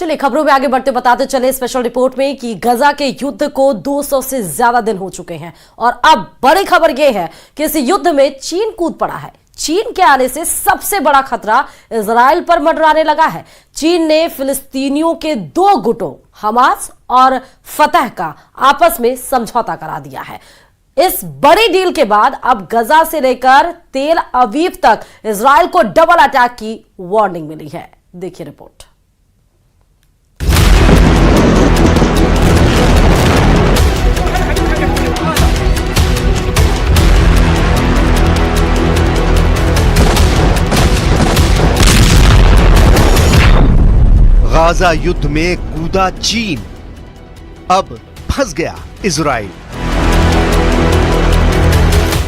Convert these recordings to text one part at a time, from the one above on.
चलिए खबरों में आगे बढ़ते बताते चले स्पेशल रिपोर्ट में कि गजा के युद्ध को 200 से ज्यादा दिन हो चुके हैं और अब बड़ी खबर यह है कि इस युद्ध में चीन कूद पड़ा है। चीन के आने से सबसे बड़ा खतरा इजराइल पर मंडराने लगा है। चीन ने फिलिस्तीनियों के दो गुटों हमास और फतह का आपस में समझौता करा दिया है। इस बड़ी डील के बाद अब गजा से लेकर तेल अवीव तक इजराइल को डबल अटैक की वार्निंग मिली है। देखिए रिपोर्ट। गाजा युद्ध में कूदा चीन, अब फंस गया इजराइल।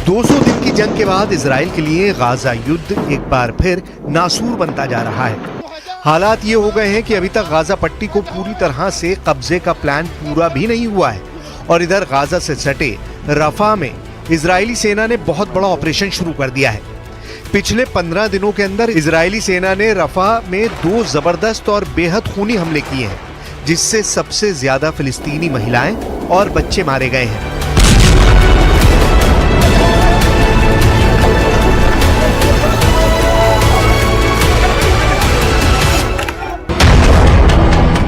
200 दिन की जंग के बाद इजराइल के लिए गाजा युद्ध एक बार फिर नासूर बनता जा रहा है। हालात ये हो गए हैं कि अभी तक गाजा पट्टी को पूरी तरह से कब्जे का प्लान पूरा भी नहीं हुआ है और इधर गाजा से सटे रफा में इजरायली सेना ने बहुत बड़ा ऑपरेशन शुरू कर दिया है। पिछले 15 दिनों के अंदर इजरायली सेना ने रफा में 2 जबरदस्त और बेहद खूनी हमले किए हैं, जिससे सबसे ज्यादा फिलिस्तीनी महिलाएं और बच्चे मारे गए हैं।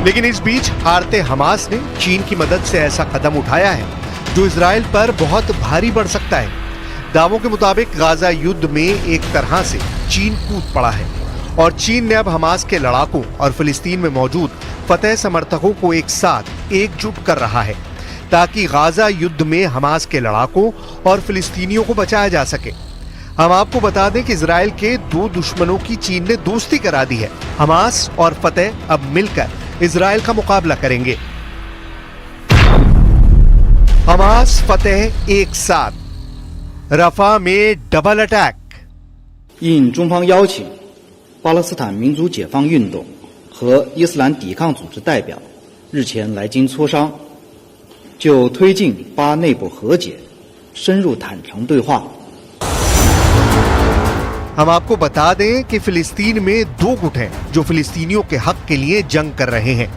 लेकिन इस बीच हारते हमास ने चीन की मदद से ऐसा कदम उठाया है जो इजराइल पर बहुत भारी पड़ सकता है। दावों के मुताबिक गाजा युद्ध में एक तरह से चीन कूद पड़ा है और चीन ने अब हमास के लड़ाकों और फिलिस्तीन में मौजूद फतह समर्थकों को एक साथ एकजुट कर रहा है ताकि गाजा युद्ध में हमास के लड़ाकों और फिलिस्तीनियों को बचाया जा सके। हम आपको बता दें कि इजराइल के 2 दुश्मनों की चीन ने दोस्ती करा दी है। हमास और फतह अब मिलकर इजराइल का मुकाबला करेंगे। हमास फतह एक साथ रफा में डबल अटैक। 应中方邀请，巴勒斯坦民族解放运动和伊斯兰抵抗组织代表日前来京磋商，就推进巴内部和解、深入坦诚对话。 हम आपको बता दें कि फिलिस्तीन में 2 गुट हैं जो फिलिस्तीनियों के हक के लिए जंग कर रहे हैं।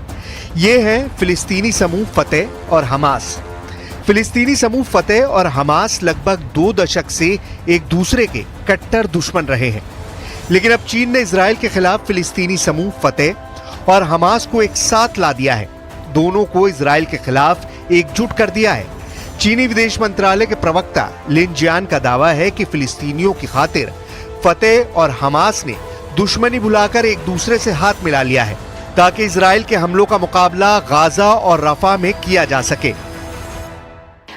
ये हैं फिलिस्तीनी समूह फतह और हमास। फिलिस्तीनी समूह फतह और हमास लगभग 2 दशक से एक दूसरे के कट्टर दुश्मन रहे हैं, लेकिन अब चीन ने इजराइल के खिलाफ फिलिस्तीनी समूह फतह और हमास को एक साथ ला दिया है। दोनों को इजराइल के खिलाफ एकजुट कर दिया है। चीनी विदेश मंत्रालय के प्रवक्ता लिन जियान का दावा है कि फिलिस्तीनियों की खातिर फतह और हमास ने दुश्मनी भुलाकर एक दूसरे से हाथ मिला लिया है ताकि इजराइल के हमलों का मुकाबला गाजा और रफा में किया जा सके।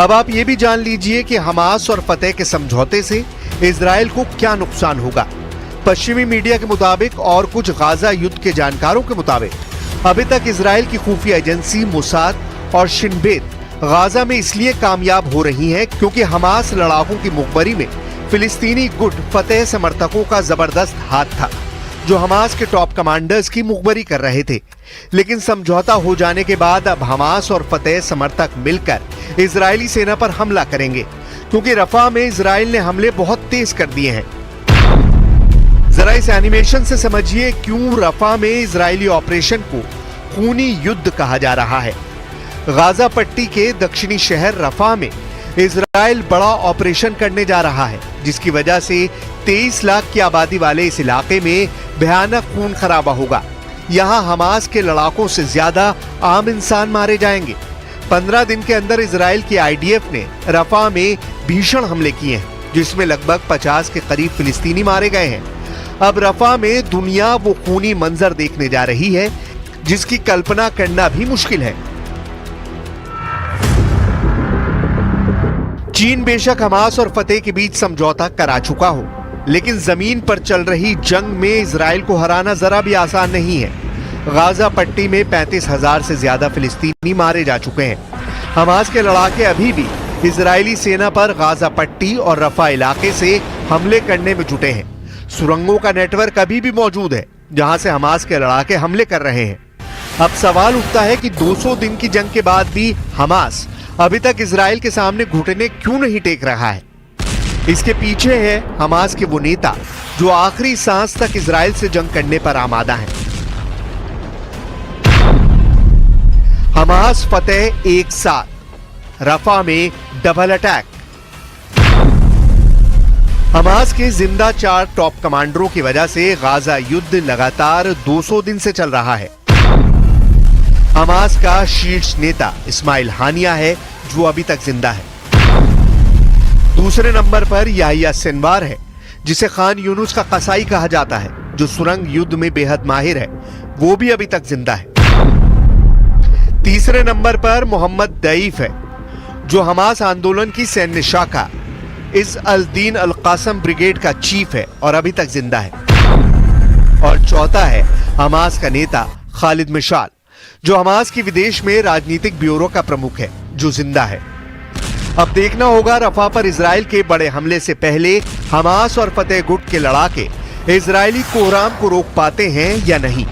अब आप ये भी जान लीजिए कि हमास और फतह के समझौते से इजराइल को क्या नुकसान होगा। पश्चिमी मीडिया के मुताबिक और कुछ गाजा युद्ध के जानकारों के मुताबिक अभी तक इजराइल की खुफिया एजेंसी मोसाद और शिन बेत गाजा में इसलिए कामयाब हो रही हैं क्योंकि हमास लड़ाकों की मुखबरी में फिलिस्तीनी गुट फतह समर्थकों का जबरदस्त हाथ था जो हमास के टॉप कमांडर्स की मुखबरी कर रहे थे। लेकिन समझौता हो जाने के बाद अब हमास और फतह समर्थक मिलकर इजरायली सेना पर हमला करेंगे क्योंकि रफा में इजराइल ने हमले बहुत तेज कर दिए हैं। जरा इस एनिमेशन से समझिए क्यों रफा में इजरायली ऑपरेशन को खूनी युद्ध कहा जा रहा है। गाजा पट्टी के दक्षिणी शहर रफा में इजराइल बड़ा ऑपरेशन करने जा रहा है जिसकी वजह से 23 लाख की आबादी वाले इस इलाके में भयानक खून खराबा होगा। यहाँ हमास के लड़ाकों से ज्यादा आम इंसान मारे जाएंगे। 15 दिन के अंदर इजराइल की आईडीएफ ने रफा में भीषण हमले किए हैं जिसमें लगभग 50 के करीब फिलिस्तीनी मारे गए हैं। अब रफा में दुनिया वो खूनी मंजर देखने जा रही है जिसकी कल्पना करना भी मुश्किल है। चीन बेशक हमास और फतह के बीच समझौता करा चुका हो, लेकिन जमीन पर चल रही जंग में इजराइल को हराना जरा भी आसान नहीं है। गाजा पट्टी में 35,000 से ज्यादा फिलिस्तीनी मारे जा चुके हैं। हमास के लड़ाके अभी भी इजरायली सेना पर गाजा पट्टी और रफा इलाके से हमले करने में जुटे हैं। सुरंगों का नेटवर्क अभी भी मौजूद है जहां से हमास के लड़ाके हमले कर रहे हैं। अब सवाल उठता है कि 200 दिन की जंग के बाद भी हमास अभी तक इजराइल के सामने घुटने क्यों नहीं टेक रहा है। इसके पीछे है हमास के वो नेता जो आखिरी सांस तक इजराइल से जंग करने पर आमादा है। हमास फतेह एक साथ, रफा में डबल अटैक। हमास के जिंदा 4 टॉप कमांडरों की वजह से गाजा युद्ध लगातार 200 दिन से चल रहा है। हमास का शीर्ष नेता इस्माइल हानिया है जो अभी तक जिंदा है। दूसरे नंबर पर याहिया सिनवार है जिसे खान यूनुस का कसाई कहा जाता है, जो सुरंग युद्ध में बेहद माहिर है, वो भी अभी तक जिंदा है। तीसरे नंबर पर मोहम्मद दईफ है जो हमास आंदोलन की सैन्य शाखा इस अल दीन अल कासम ब्रिगेड का चीफ है और अभी तक जिंदा है। और चौथा है हमास का नेता खालिद मिशाल जो हमास की विदेश में राजनीतिक ब्यूरो का प्रमुख है, जो जिंदा है। अब देखना होगा रफा पर इजराइल के बड़े हमले से पहले हमास और फतेह गुट के लड़ाके इजरायली कोहराम को रोक पाते हैं या नहीं।